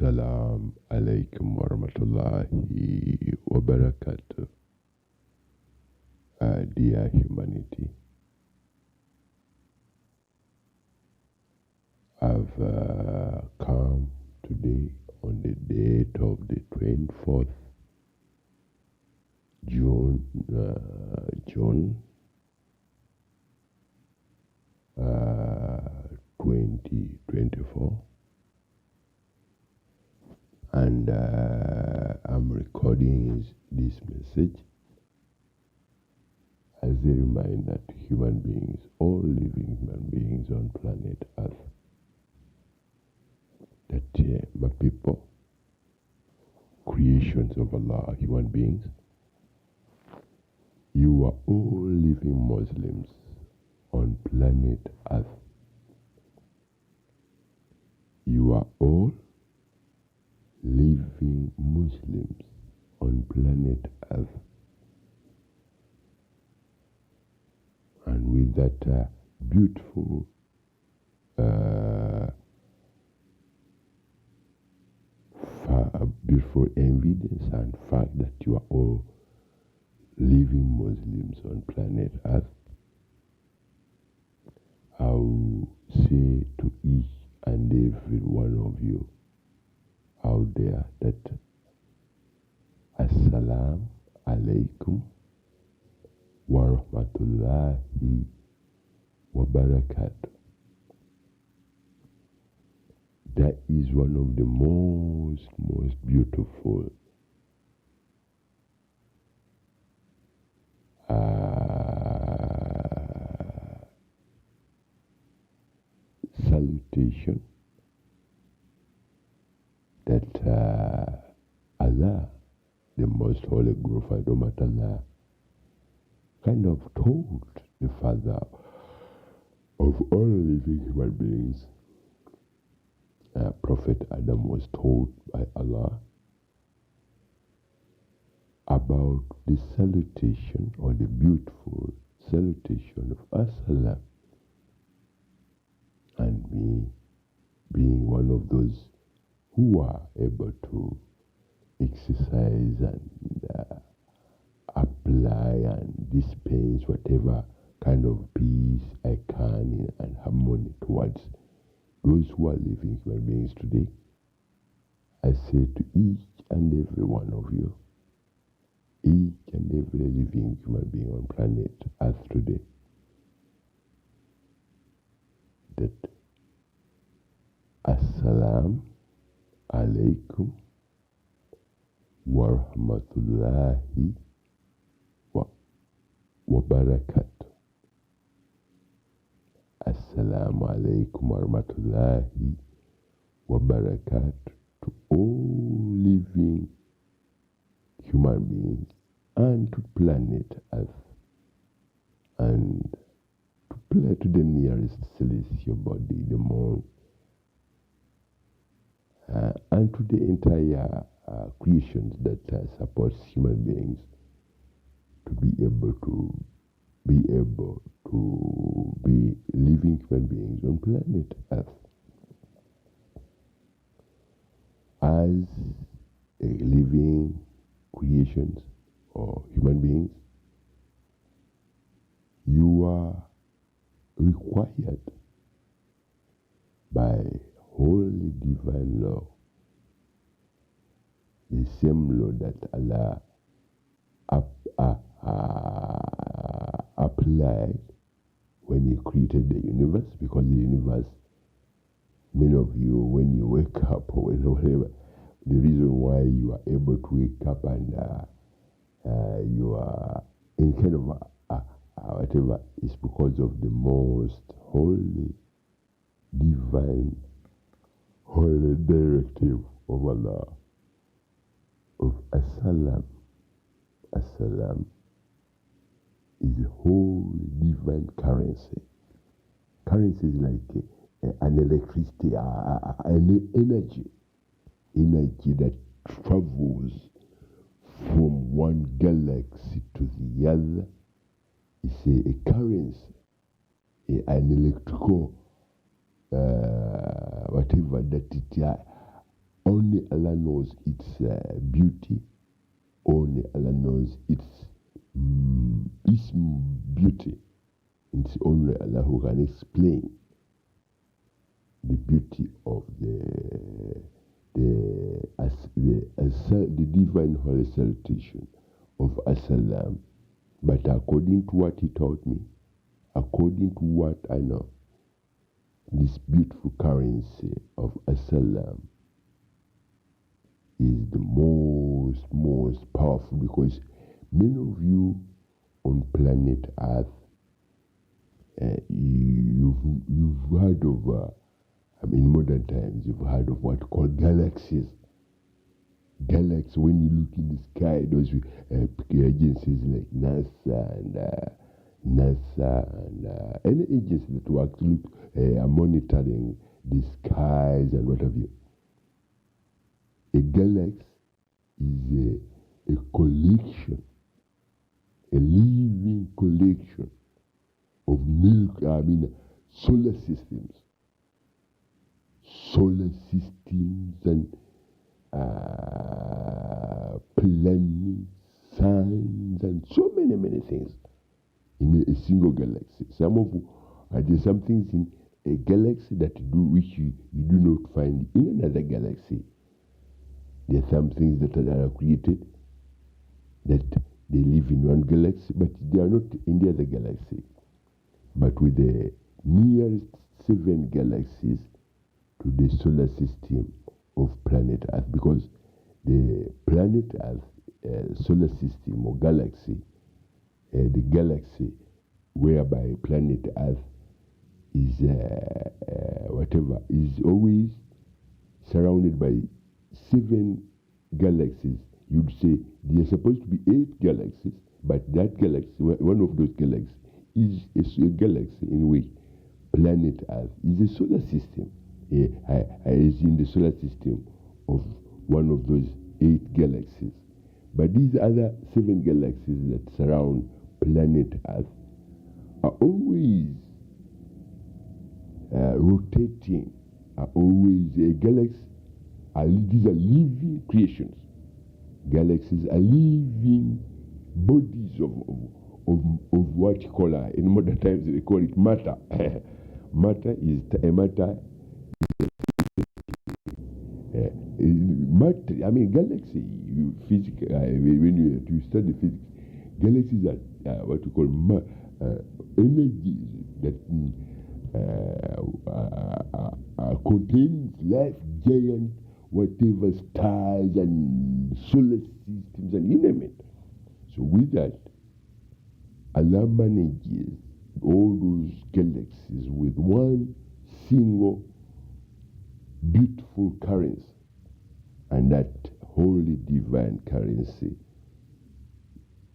Assalamu alaikum warahmatullahi wabarakatuh. Dear humanity, I've come today on the date of the 24th June 2024, and I'm recording this message as a reminder to human beings, all living human beings on planet Earth, that my people, creations of Allah, human beings, you are all living Muslims on planet Earth. You are all living Muslims on planet Earth. And with that beautiful beautiful evidence and fact that you are all living Muslims on planet Earth, I will say to each and every one of you out there that Assalamu alaikum wa rahmatullahi wa barakatuh. That is one of the most beautiful salutation that Allah, the Most Holy Glorified Allah, kind of told the Father of all living human beings. Prophet Adam was told by Allah about the salutation, or the beautiful salutation of As-Salam, and me being one of those who are able to exercise and apply and dispense whatever kind of peace I can and harmony towards those who are living human beings today. I say to each and every one of you, each and every living human being on planet Earth today, that Assalamu alaikum wa rahmatullahi wa barakatuh. Assalamu alaikum wa rahmatullahi wa barakatuh to all living human beings and to planet Earth, and to the nearest celestial body, the moon, and to the entire creations that supports human beings to be able to be living human beings on planet Earth. As a living creations or human beings, you are required by holy divine law, the same law that Allah applied when He created the universe, because the universe, many of you, when you wake up or whatever, the reason why you are able to wake up and you are in kind of whatever is because of the most holy, divine, holy directive of Allah, of As-Salam. As-Salam is a holy divine currency. Currency is like an electricity, an energy that travels from one galaxy to the other. It's a currency, an electrical whatever that it only Allah knows its beauty. Only Allah knows its beauty. It's only Allah who can explain the beauty of the divine holy salutation of As-Salam. But according to what he taught me, according to what I know, this beautiful currency of As-Salam is the most powerful, because many of you on planet Earth, you've heard of, in modern times, you've heard of what called galaxies. Galaxy, when you look in the sky, those agencies like NASA and any agency that work are monitoring the skies and what have you. A galaxy is a collection, a living collection of solar systems. Solar systems and planets, suns, and so many things in a single galaxy. There's some things in a galaxy that which you do not find in another galaxy. There are some things that are created that they live in one galaxy, but they are not in the other galaxy. But with the nearest 7 galaxies to the solar system of planet Earth, because the planet Earth solar system or galaxy, the galaxy whereby planet Earth is is always surrounded by 7 galaxies. You'd say there are supposed to be 8 galaxies, but that galaxy, one of those galaxies, is a galaxy in which planet Earth is a solar system. Is in the solar system of one of those 8 galaxies. But these other 7 galaxies that surround planet Earth are always rotating, are always a galaxy. These are living creations. Galaxies are living bodies of what you call, in modern times they call it matter. Matter is galaxy. When you study physics, galaxies are what you call energies that contains life, giant, whatever stars and solar systems and you name it. So with that, Allah manages all those galaxies with one single beautiful currency, and that holy divine currency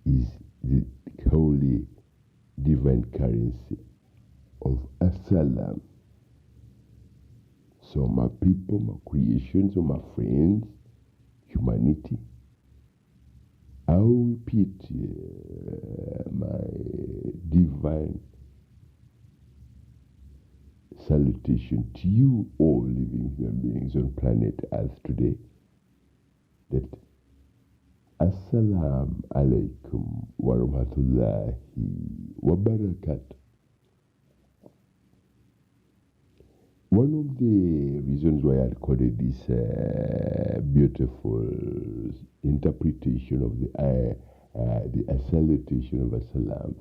is the holy divine currency of As-Salam. So my people, my creations, my friends, humanity, I will repeat my divine salutation to you all living human beings on planet Earth today, that Assalamu alaikum wa rahmatullahi wa barakatuh. One of the reasons why I recorded this beautiful interpretation of the salutation of As-Salam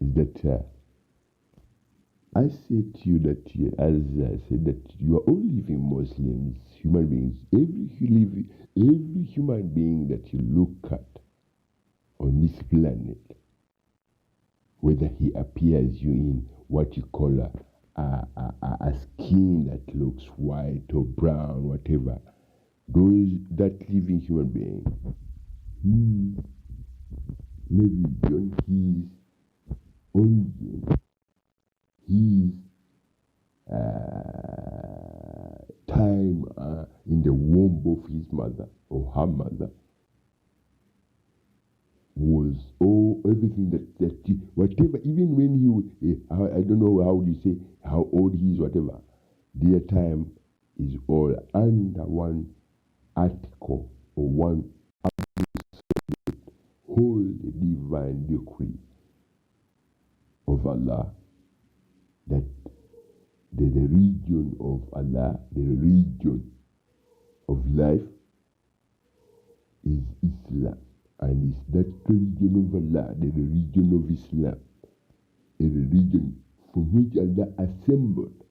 is that I said to you that, as I said, that you are all living Muslims, human beings. Every human being that you look at on this planet, whether he appears you in what you call a skin that looks white or brown, whatever, that living human being, maybe beyond his origin, his time in the womb of his mother or her mother was everything that whatever, even when I don't know how you say how old he is, whatever, their time is all under one article or one whole divine decree of Allah, that the religion of Allah, the religion of life is Islam. And it's that religion of Allah, the religion of Islam, a religion from which Allah assembled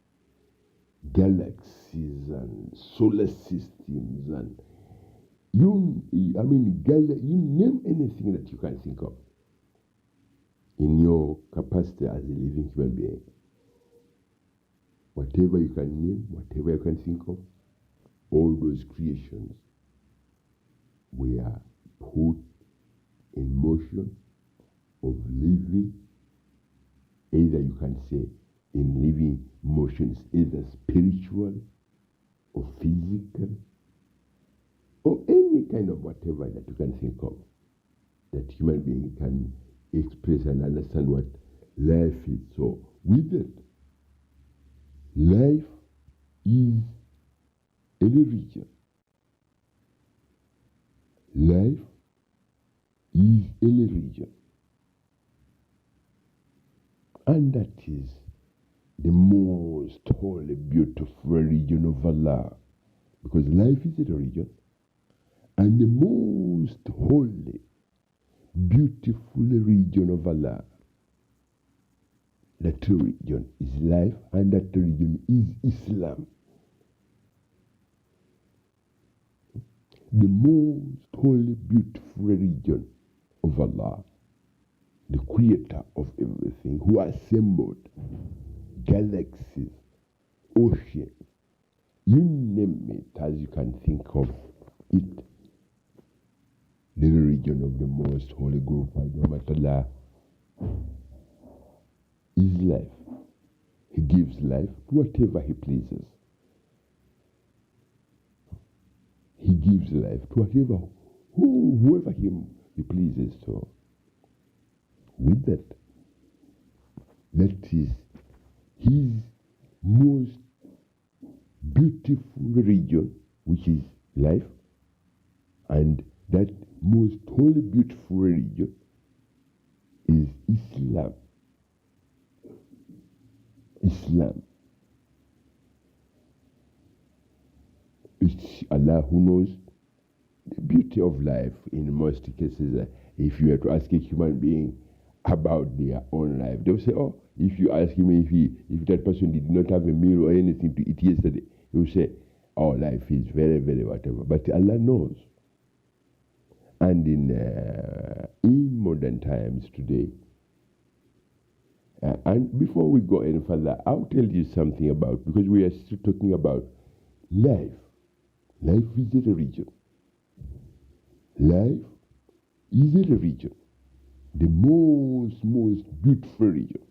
galaxies and solar systems and you name anything that you can think of in your capacity as a living human being. Whatever you can name, whatever you can think of, all those creations were put in motion of living. Either you can say in living motions, either spiritual or physical, or any kind of whatever that you can think of, that human being can express and understand what life is. So with it, life is a religion. Life is a religion. And that is the most holy, beautiful religion of Allah. Because life is a religion. And the most holy, beautiful religion of Allah. That religion is life, and that religion is Islam. The most holy, beautiful religion of Allah, the creator of everything, who assembled galaxies, oceans, you name it as you can think of it. The religion of the most holy glorified Allah is life. He gives life to whatever he pleases. He gives life to whoever he pleases. So, with that, that is his most beautiful religion, which is life, and that most holy, beautiful religion is Islam. Islam. It's Allah who knows the beauty of life. In most cases, if you were to ask a human being about their own life, they will say, oh, if you ask him if that person did not have a meal or anything to eat yesterday, he will say, oh, life is very, very whatever. But Allah knows. And in modern times today, and before we go any further, I'll tell you something about, because we are still talking about life. Life is a religion. Life is a religion. The most beautiful religion.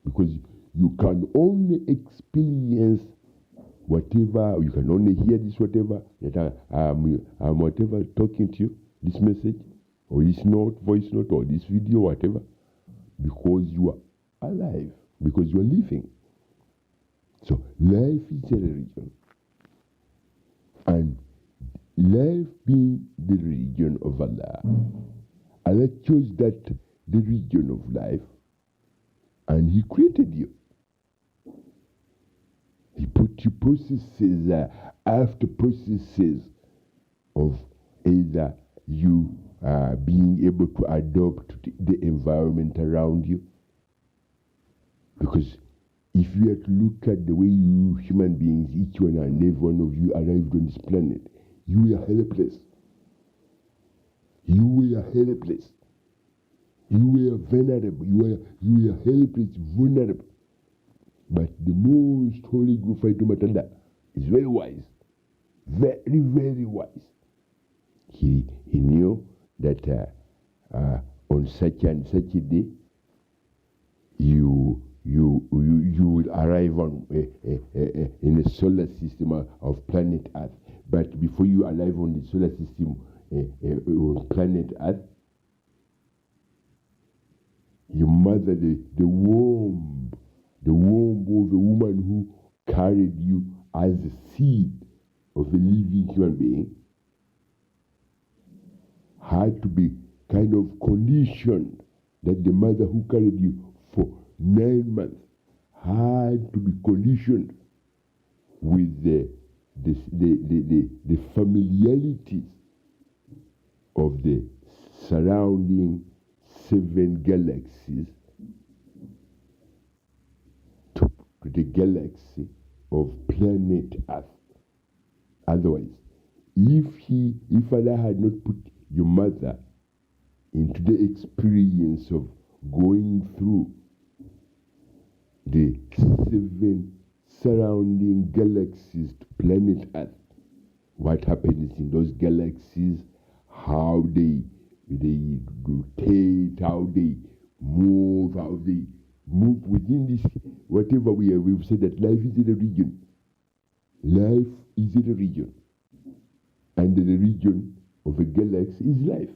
Because you can only experience whatever, you can only hear this whatever, that I'm whatever talking to you, this message, or this note, voice note, or this video, whatever, because you are alive, because you are living. So life is a religion. And life being the religion of Allah, Allah chose that the religion of life, and He created you. He put you processes after processes of either you being able to adopt the environment around you. Because if you are to look at the way you human beings, each one and every one of you arrived on this planet, you were helpless. You were helpless. You were vulnerable. You were helpless, vulnerable. But the most holy glorified Allah is very wise. Very, very wise. He knew that on such and such a day, you will arrive on in the solar system of planet Earth. But before you arrive on the solar system on planet Earth, you mother the womb of a woman who carried you as a seed of a living human being had to be kind of conditioned, that the mother who carried you for 9 months had to be conditioned with the familiarities of the surrounding 7 galaxies to the galaxy of planet Earth. Otherwise, if Allah had not put your mother into the experience of going through the 7 surrounding galaxies to planet Earth, what happens in those galaxies, how they rotate, how they move within this, whatever we've said that life is in a region. Life is in a region. And the region of a galaxy is life.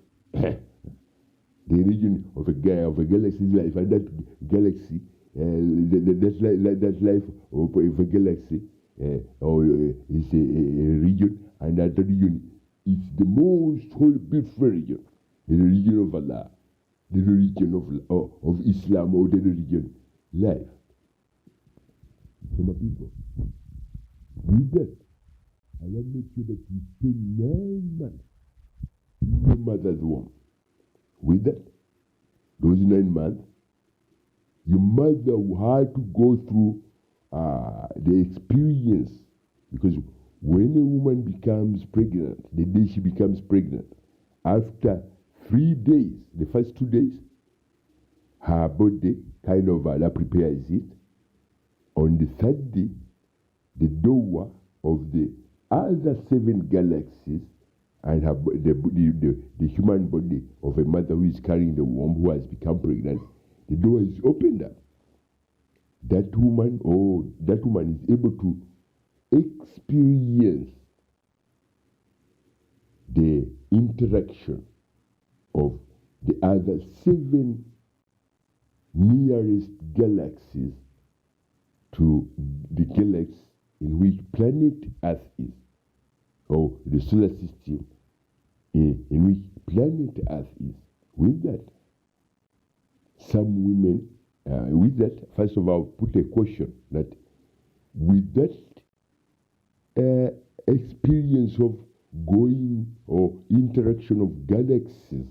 The region of a galaxy is life, and that galaxy, that life of a galaxy is a region, and that region is the most holy, beautiful region, the religion of Allah, the religion of Islam, or the religion life. So my people, with that, Allah makes sure that you spend 9 months in your mother's womb. With that, those 9 months, your mother had to go through the experience, because when a woman becomes pregnant, the day she becomes pregnant, after 3 days, the first 2 days, her body kind of Allah prepares it. On the 3rd day, the door of the other 7 galaxies and the human body of a mother who is carrying the womb, who has become pregnant, the door is opened up. That woman is able to experience the interaction of the other 7 nearest galaxies to the galaxy in which planet Earth is, or the solar system in which planet Earth is. With that, some women, with that, first of all, put a question that with that experience of going or interaction of galaxies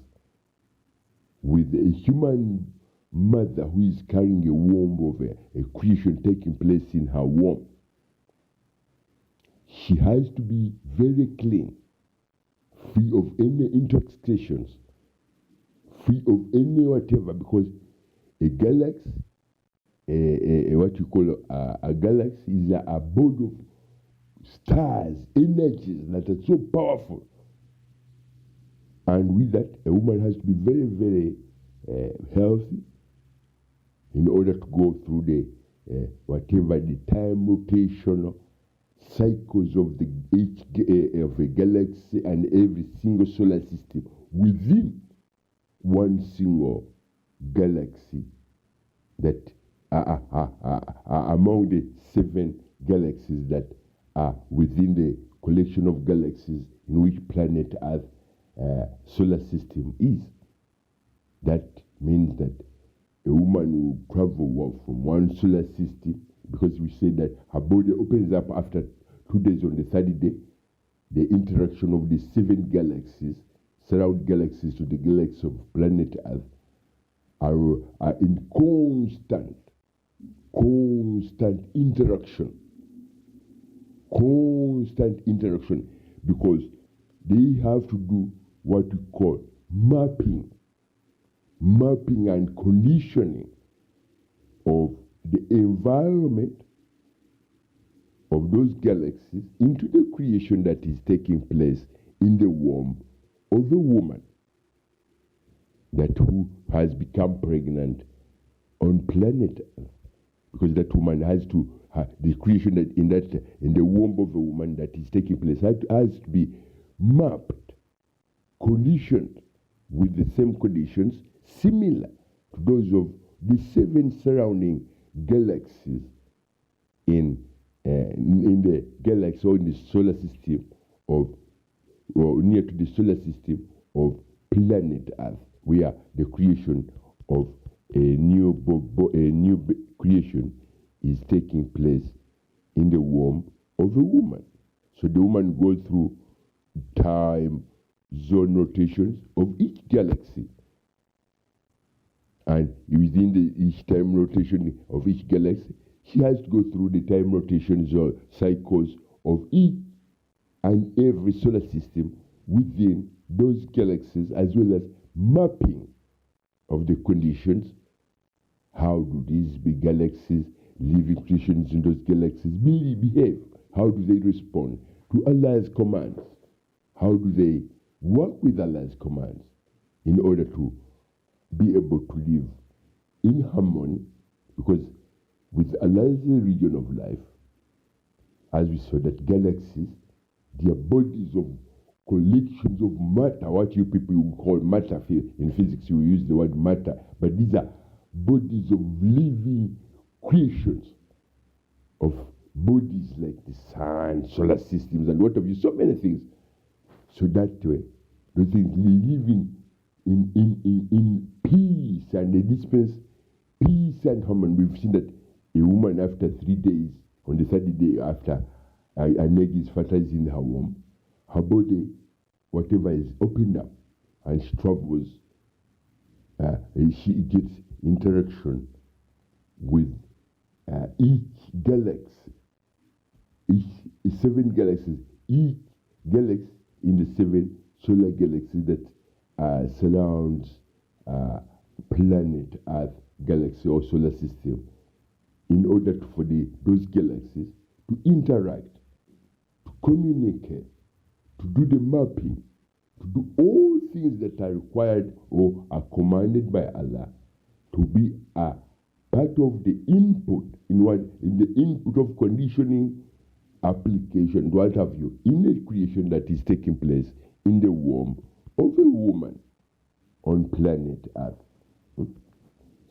with a human mother who is carrying a womb of a creation taking place in her womb, she has to be very clean, free of any intoxications, free of any whatever, because a galaxy, what you call a galaxy, is a body of stars, energies that are so powerful. And with that, a woman has to be very, very healthy in order to go through the whatever the time rotational cycles of of a galaxy and every single solar system within one single galaxy that are among the 7 galaxies that are within the collection of galaxies in which planet Earth solar system is. That means that a woman will travel from one solar system, because we say that her body opens up after 2 days. On the 3rd day, the interaction of the 7 galaxies, surround galaxies to the galaxy of planet Earth, are in constant interaction, because they have to do what we call mapping and conditioning of the environment of those galaxies into the creation that is taking place in the womb of the woman who has become pregnant on planet Earth, because that woman has to the creation that in the womb of a woman that is taking place has to be mapped, conditioned with the same conditions similar to those of the 7 surrounding galaxies in in the galaxy or in the solar system of, or near to the solar system of planet Earth, where the creation of a new creation is taking place in the womb of a woman. So the woman goes through time zone rotations of each galaxy. And within each time rotation of each galaxy, she has to go through the time rotations or cycles of each and every solar system within those galaxies, as well as mapping of the conditions. How do these big galaxies, living creations in those galaxies, behave? How do they respond to Allah's commands? How do they work with Allah's commands in order to be able to live in harmony? Because with Allah's region of life, as we saw that galaxies, they are bodies of collections of matter, what you people would call matter. In physics, you use the word matter, but these are bodies of living creations, of bodies like the sun, solar systems, and what have you, so many things. So that way, those things live in peace, and they dispense peace and harmony. We've seen that a woman, after 3 days, on the 30th day after an egg is fertilized in her womb, her body, whatever, is opened up, and she travels. She gets interaction with each galaxy, each 7 galaxies, each galaxy in the 7 solar galaxies that surrounds planet Earth galaxy or solar system, in order for those galaxies to interact, to communicate, to do the mapping, to do all things that are required or are commanded by Allah, to be a part of the input in the input of conditioning application, what have you, in a creation that is taking place in the womb of a woman on planet Earth.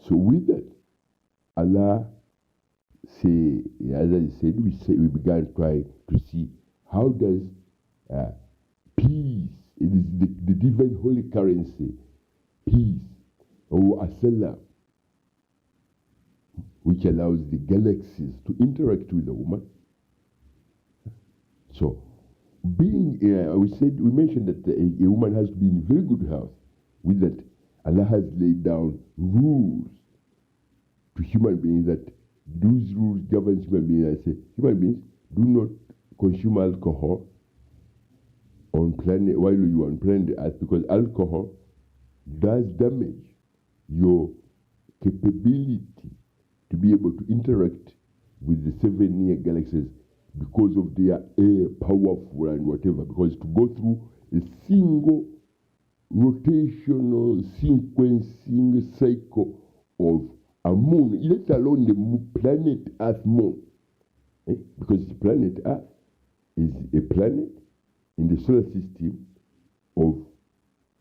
So with that, Allah say, as I said, we began to try to see how does peace, it is the divine holy currency, peace, or assalam, which allows the galaxies to interact with the woman. So, we mentioned that a woman has to be in very good health. With that, Allah has laid down rules to human beings, that those rules govern human beings. I say, human beings, do not consume alcohol while you are on planet Earth, because alcohol does damage your capability to be able to interact with the 7 near galaxies, because of their powerful and whatever, because to go through a single rotational sequencing cycle of a moon, let alone the planet Earth moon, because the planet Earth is a planet in the solar system of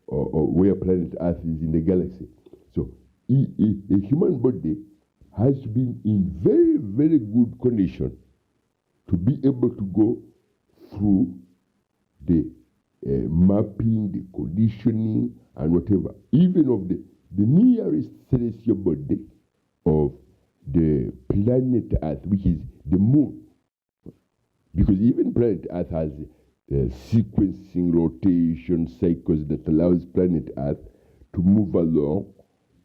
where planet Earth is in the galaxy. So a human body has to be in very, very good condition to be able to go through the mapping, the conditioning, and whatever, even of the nearest celestial body of the planet Earth, which is the moon. Because even planet Earth has sequencing rotation cycles that allows planet Earth to move along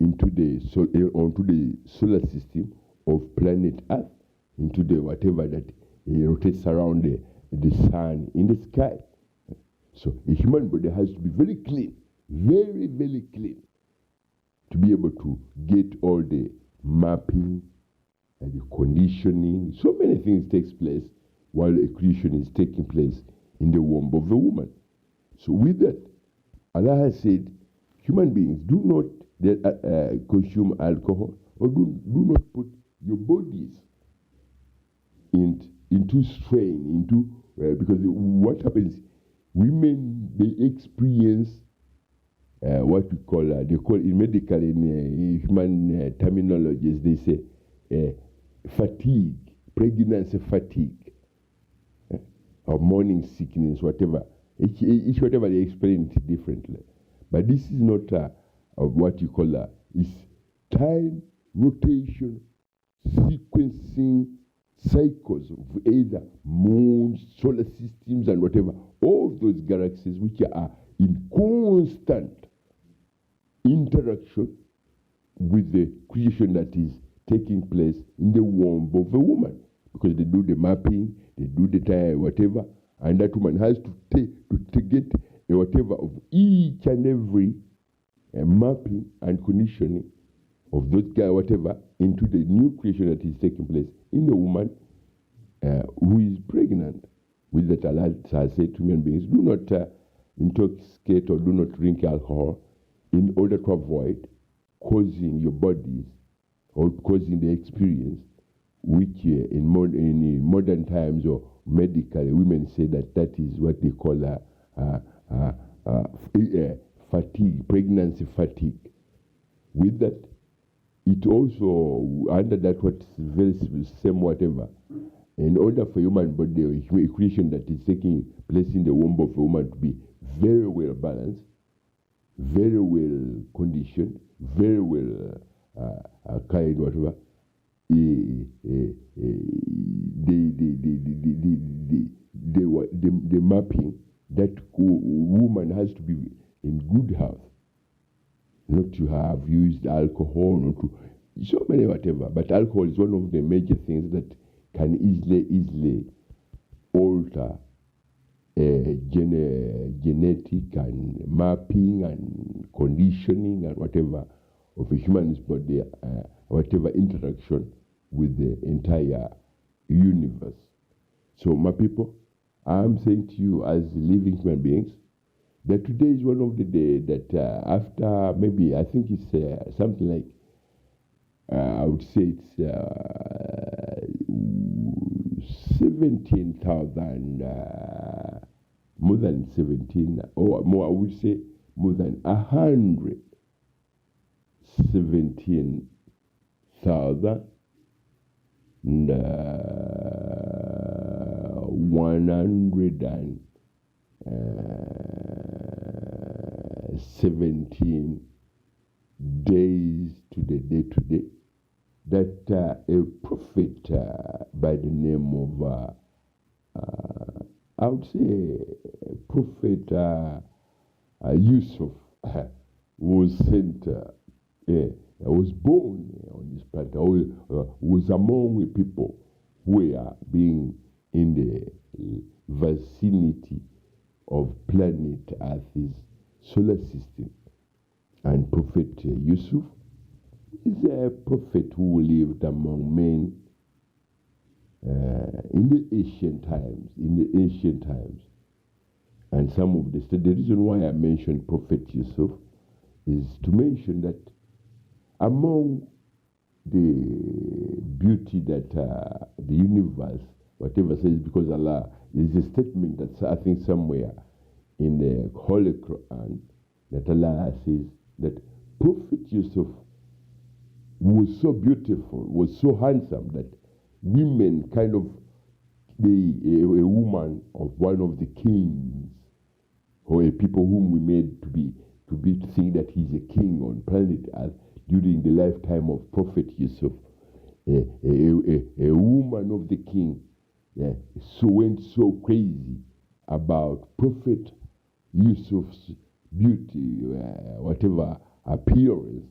onto the solar system of planet Earth, into the whatever that rotates around the sun in the sky. So a human body has to be very clean, very, very clean, to be able to get all the mapping and the conditioning. So many things takes place while a creation is taking place in the womb of the woman. So with that, Allah has said, human beings, do not consume alcohol, or do not put your bodies into strain, because what happens, women, they experience what we call, they call in medical, in human terminologies, they say fatigue. pregnancy fatigue, or morning sickness, whatever. Each whatever they explain it differently. But this is not what you call is time rotation sequencing cycles of either moons, solar systems, and whatever. All of those galaxies which are in constant interaction with the creation that is taking place in the womb of a woman, because they do the mapping, they do the time, whatever, and that woman has to get a whatever of each and every mapping and conditioning of those guys, whatever, into the new creation that is taking place in the woman who is pregnant. With that, Allah has said to human beings, do not intoxicate or do not drink alcohol in order to avoid causing your bodies or causing the experience, which in modern times or medically, women say that is what they call fatigue, pregnancy fatigue. With that, it also, under that what's very same whatever, in order for human body or equation that is taking place in the womb of a woman to be very well balanced, very well conditioned, very well kind, whatever, the mapping, that woman has to be in good health, not to have used alcohol, not to so many whatever. But alcohol is one of the major things that can easily alter genetic and mapping and conditioning and whatever of a human's body, whatever interaction with the entire universe. So, my people, I'm saying to you as living human beings that today is one of the days that after maybe, I think it's something like, I would say it's 17,000, more than 17, or more, I would say more than 117,000 and 117 days to the day today that a prophet by the name of I would say Prophet Yusuf was sent, was born on this planet, was among the people who are being in the vicinity of planet Earth's solar system. And Prophet Yusuf is a prophet who lived among men in the ancient times. And some of the reason why I mentioned Prophet Yusuf is to mention that among the beauty that the universe, whatever says, because Allah, there is a statement that I think somewhere in the Holy Quran that Allah says that Prophet Yusuf was so beautiful, was so handsome that women kind of, a woman of one of the kings or a people whom we made to think that he's a king on planet Earth during the lifetime of Prophet Yusuf, a woman of the king, so went so crazy about Prophet Yusuf's beauty, whatever appearance,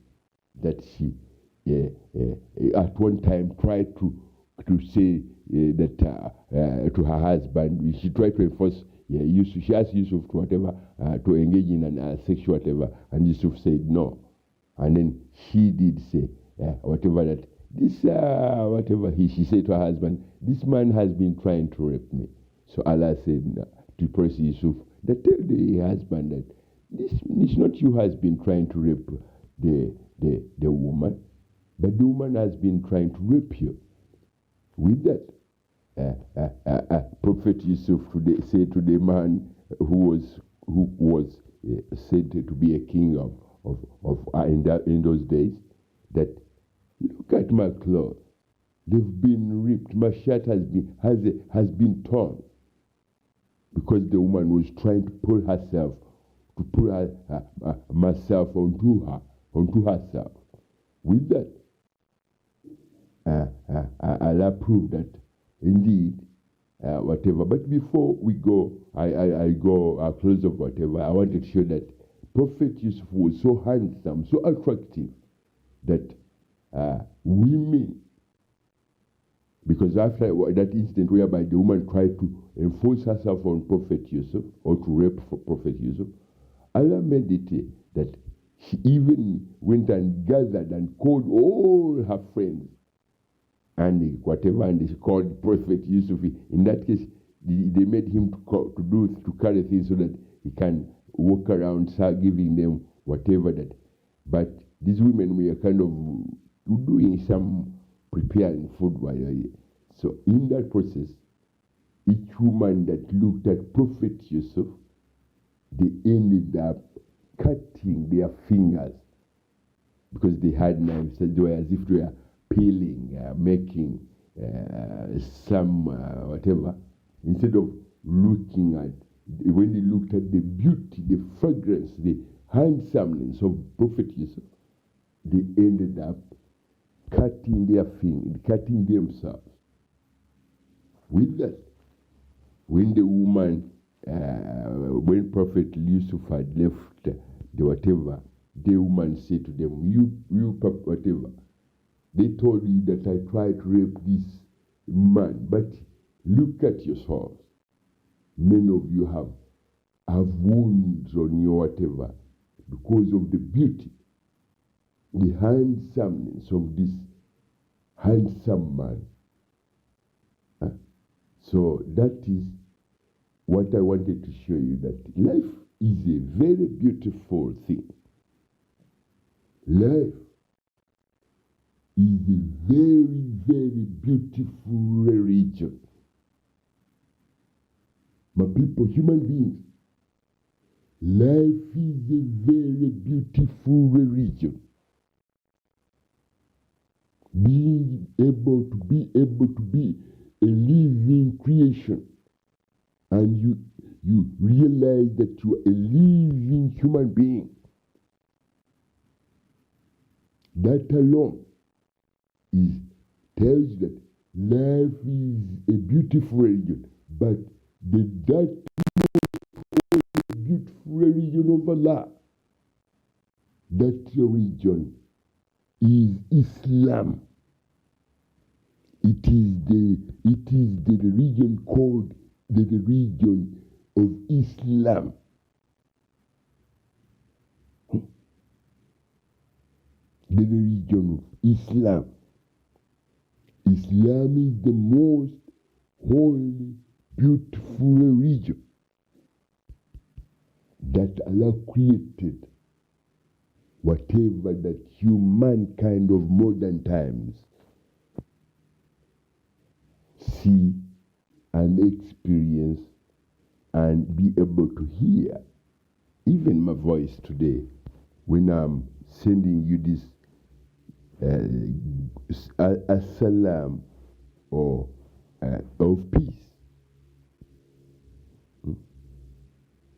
that she at one time tried to say that to her husband. She tried to enforce Yusuf. She asked Yusuf to whatever to engage in an sexual whatever, and Yusuf said no. And then she did say whatever that this whatever she said to her husband, this man has been trying to rape me. So Allah said to Prophet Yusuf, that tell the husband that it's not you has been trying to rape the woman, but the woman has been trying to rape you. With that, Prophet Yusuf today said to the man who was said to be a king in those days, that look at my clothes. They've been ripped. My shirt has been torn because the woman was trying to pull herself, to pull myself onto herself. With that, Allah proved that indeed, whatever. But before we go, I go close of whatever. I wanted to show that Prophet Yusuf was so handsome, so attractive that women, because after that incident whereby the woman tried to enforce herself on Prophet Yusuf or to rape for Prophet Yusuf, Allah made it that she even went and gathered and called all her friends and whatever, and she called Prophet Yusuf. In that case, they made him to carry things so that he can walk around, start giving them whatever that. But these women were kind of doing some preparing food while here. So in that process, each woman that looked at Prophet Yusuf, they ended up cutting their fingers because they had knives. They were as if they were peeling, making some whatever. Instead of looking at, when they looked at the beauty, the fragrance, the handsomeness of Prophet Yusuf, they ended up cutting their fingers, cutting themselves. With that, when the woman, when Prophet Yusuf had left the whatever, the woman said to them, you whatever, they told you that I tried to rape this man, but look at yourselves. Many of you have wounds on your whatever because of the beauty, the handsomeness of this handsome man. So that is what I wanted to show you, that life is a very beautiful thing. Life is a very, very beautiful religion. My people, human beings, life is a very beautiful religion. Being able to be a living creation, and you realize that you are a living human being. That alone tells you that life is a beautiful religion, but that beautiful religion of Allah, that religion is Islam. It is the religion called the religion of Islam. The religion of Islam. Islam is the most holy, beautiful religion that Allah created. Whatever that humankind of modern times see and experience and be able to hear. Even my voice today, when I'm sending you this as-salam or of peace.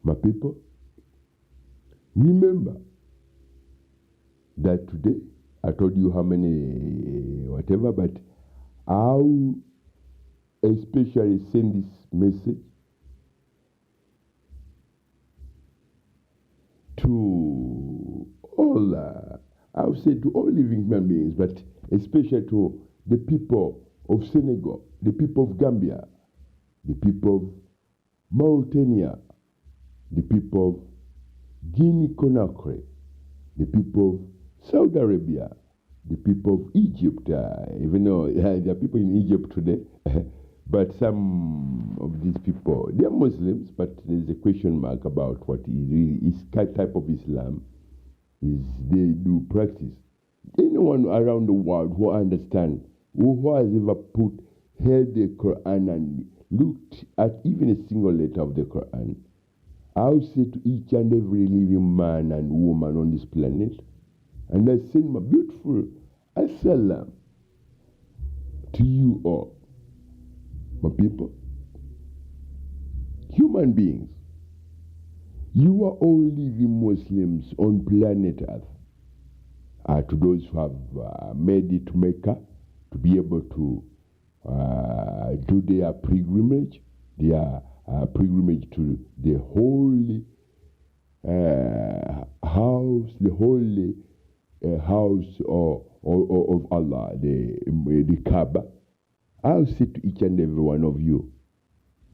My people, remember that today, I told you how many whatever, but I'll especially send this message to all, I would say to all living human beings, but especially to the people of Senegal, the people of Gambia, the people of Mauritania, the people of Guinea-Conakry, the people of Saudi Arabia, the people of Egypt, even though there are people in Egypt today, but some of these people, they are Muslims, but there's a question mark about what is type of Islam is they do practice. Anyone around the world who understands, who has ever held the Quran and looked at even a single letter of the Quran, I'll say to each and every living man and woman on this planet, and I send my beautiful as-salam to you all, my people, human beings. You are all living Muslims on planet Earth. To those who have made it to Mecca to be able to do their pilgrimage to the holy house, house of Allah, the Kaaba. I'll say to each and every one of you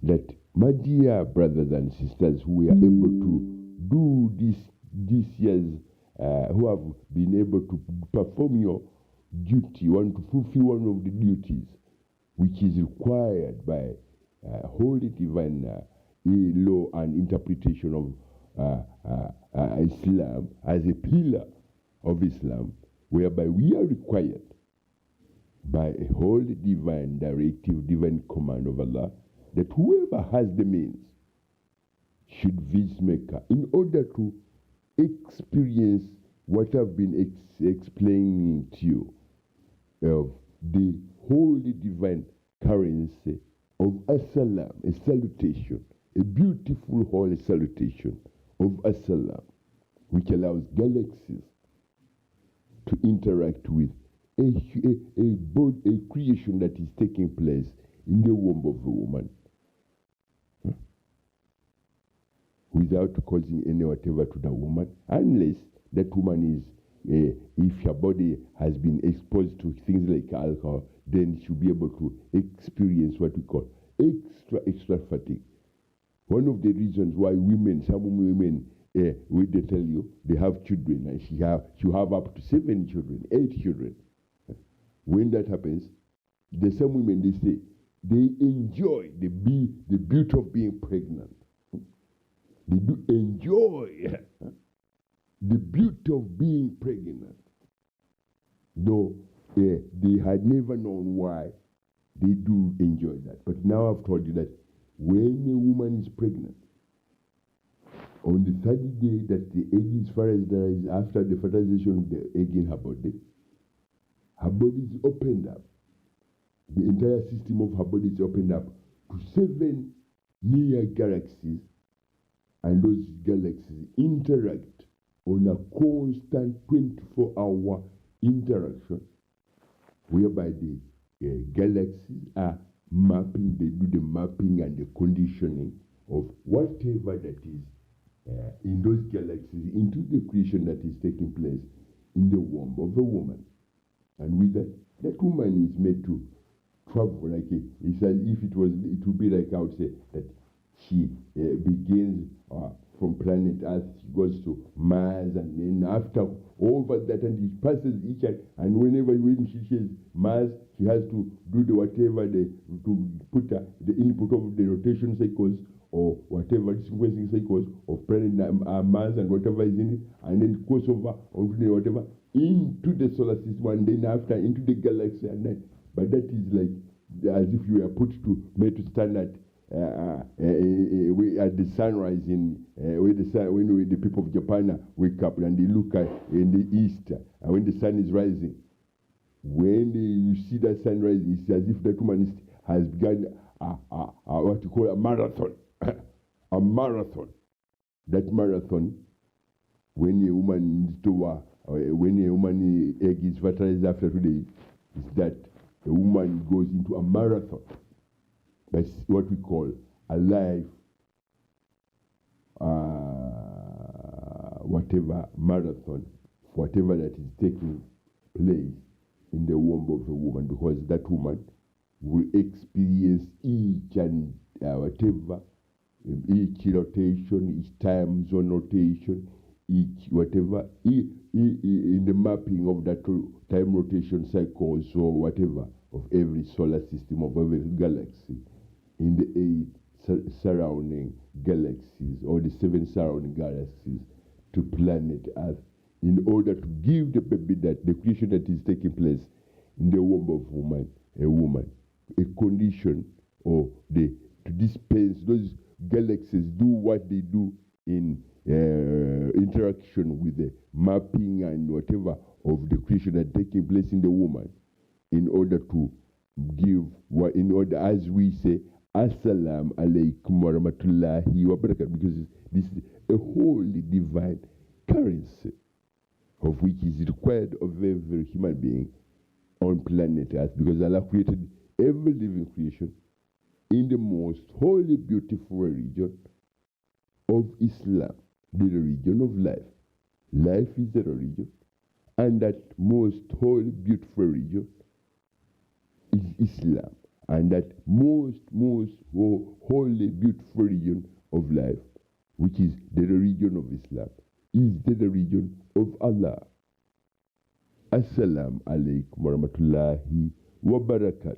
that, my dear brothers and sisters who are able to do this year's, who have been able to perform your duty, want to fulfill one of the duties which is required by holy divine law and interpretation of Islam as a pillar of Islam, whereby we are required by a holy divine directive, divine command of Allah, that whoever has the means should visit Mecca in order to experience what I've been explaining to you of the holy divine currency of As-Salam, a salutation, a beautiful holy salutation of As-Salam, which allows galaxies to interact with a creation that is taking place in the womb of a woman, without causing any whatever to the woman, unless that woman is, if her body has been exposed to things like alcohol, then she'll be able to experience what we call extra fatigue. One of the reasons why some women, when they tell you they have children, and she'll have up to 7 children, 8 children. When that happens, there's some women, they say, they enjoy the beauty of being pregnant. They do enjoy the beauty of being pregnant, though they had never known why they do enjoy that. But now I've told you that when a woman is pregnant, on the 30th day that the egg is fertilized, after the fertilization of the egg in her body is opened up. The entire system of her body is opened up to 7 near galaxies, and those galaxies interact on a constant 24-hour interaction, whereby the galaxies are mapping, they do the mapping and the conditioning of whatever that is in those galaxies into the creation that is taking place in the womb of a woman. And with that woman is made to travel like it's as if it would be like, I would say, that she begins from planet Earth, she goes to Mars, and then after over that, and she passes each and whenever when she says Mars, she has to do the whatever to put the input of the rotation cycles or whatever sequencing cycles of planet Mars and whatever is in it, and then cross over onto the whatever into the solar system, and then after into the galaxy, and then, but that is like as if you were made to stand at the sunrise when the people of Japan wake up and they look at in the east, and when the sun is rising, when you see that sunrise, it's as if that woman has begun what you call a marathon. A marathon. That marathon, when a woman needs to when a woman egg is fertilized after 2 days, is that the woman goes into a marathon. That's what we call a life, whatever marathon, whatever that is taking place in the womb of a woman, because that woman will experience each and whatever, each rotation, each time zone rotation, each whatever, in the mapping of that time rotation cycles or whatever of every solar system, of every galaxy, in the 8 surrounding galaxies or the 7 surrounding galaxies to planet Earth, in order to give the baby, that the creation that is taking place in the womb of a woman, a condition, or to dispense those galaxies do what they do in interaction with the mapping and whatever of the creation that taking place in the woman, in order to give what in order as we say Assalamu alaikum wa rahmatullahi wa barakatuh, because this is a holy divine currency of which is required of every human being on planet Earth, because Allah created every living creation in the most holy, beautiful religion of Islam, the religion of life. Life is the religion, and that most holy, beautiful religion is Islam, and that most holy, beautiful religion of life, which is the religion of Islam, is the religion of Allah. Assalamu alaikum wa rahmatullahi wa barakatuh.